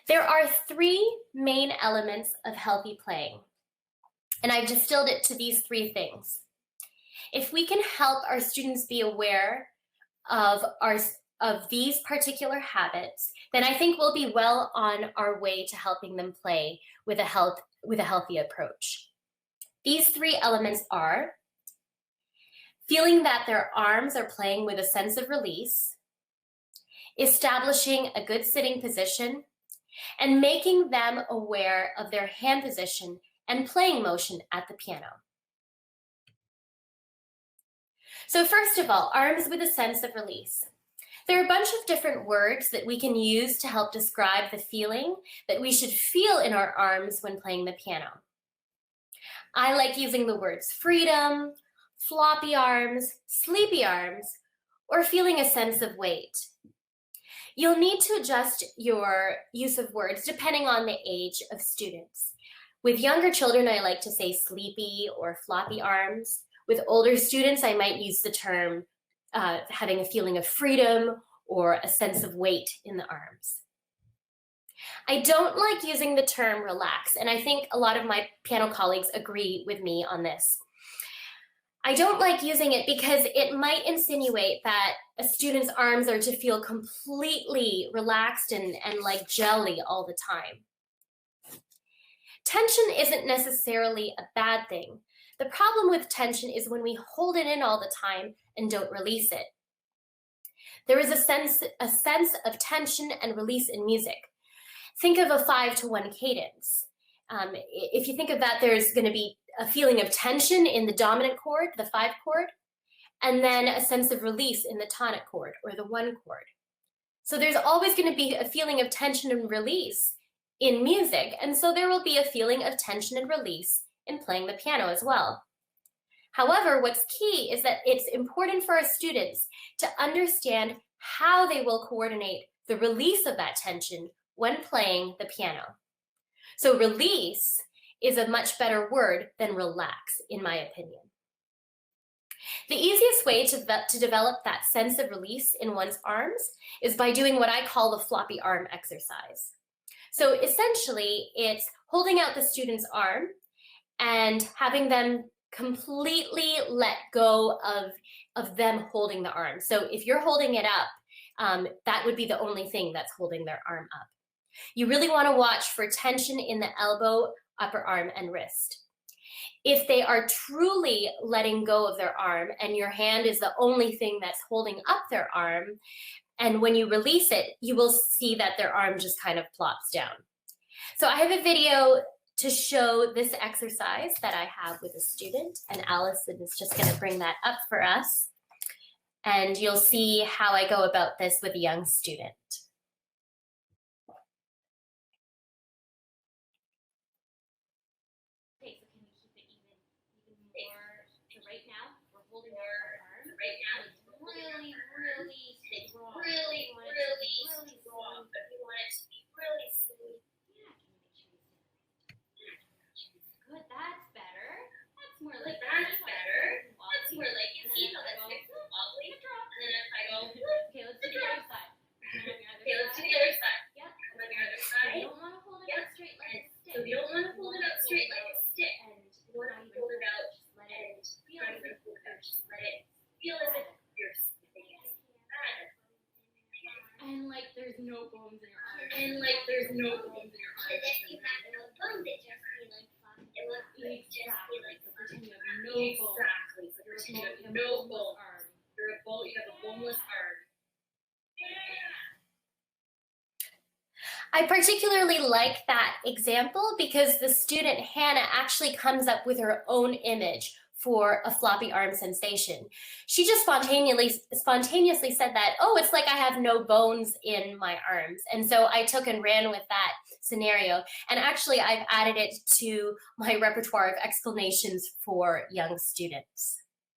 There are three main elements of healthy playing, and I've distilled it to these three things. If we can help our students be aware of these particular habits, then I think we'll be well on our way to helping them play with a healthy approach. These three elements are feeling that their arms are playing with a sense of release, establishing a good sitting position, and making them aware of their hand position and playing motion at the piano. So first of all, arms with a sense of release. There are a bunch of different words that we can use to help describe the feeling that we should feel in our arms when playing the piano. I like using the words freedom, floppy arms, sleepy arms, or feeling a sense of weight. You'll need to adjust your use of words depending on the age of students. With younger children, I like to say sleepy or floppy arms. With older students, I might use the term having a feeling of freedom or a sense of weight in the arms. I don't like using the term relax, and I think a lot of my piano colleagues agree with me on this. I don't like using it because it might insinuate that a student's arms are to feel completely relaxed and like jelly all the time. Tension isn't necessarily a bad thing. The problem with tension is when we hold it in all the time and don't release it. There is a sense of tension and release in music. Think of a 5-to-1 cadence. If you think of that, there's going to be a feeling of tension in the dominant chord, the 5 chord, and then a sense of release in the tonic chord or the 1 chord. So there's always going to be a feeling of tension and release in music, and so there will be a feeling of tension and release in playing the piano as well. However, what's key is that it's important for our students to understand how they will coordinate the release of that tension when playing the piano. So release is a much better word than relax, in my opinion. The easiest way to develop that sense of release in one's arms is by doing what I call the floppy arm exercise. So essentially, it's holding out the student's arm and having them completely let go of them holding the arm. So if you're holding it up, that would be the only thing that's holding their arm up. You really want to watch for tension in the elbow, upper arm, and wrist. If they are truly letting go of their arm and your hand is the only thing that's holding up their arm, and when you release it, you will see that their arm just kind of plops down. So I have a video to show this exercise that I have with a student, and Allison is just going to bring that up for us. And you'll see how I go about this with a young student. Okay, so can we keep it even more? So right now, we're holding our arm. Right now, it's really strong. Really strong, but we want it to be really smooth. Good, that's better. That's more like that's better. That's more like you see how that's wobbly. And then if I go, okay, let's do the other side. Okay, let's do the other side. Yep. And then the other side. You don't want to hold it up straight like a stick. So you don't want to hold it up straight like a stick. And you want to hold it out and feel it. Just let it feel as if you're sitting it. And like there's no bones in your arm. And like there's no bones in your arm. As if you have no bones, it just be like it looks exactly like the pretend you have no bones. Exactly. So pretend you have no bone arm. You have a boneless arm. I particularly like that example because the student Hannah actually comes up with her own image for a floppy arm sensation. She just spontaneously said that, oh, it's like I have no bones in my arms. And so I took and ran with that scenario. And actually, I've added it to my repertoire of explanations for young students.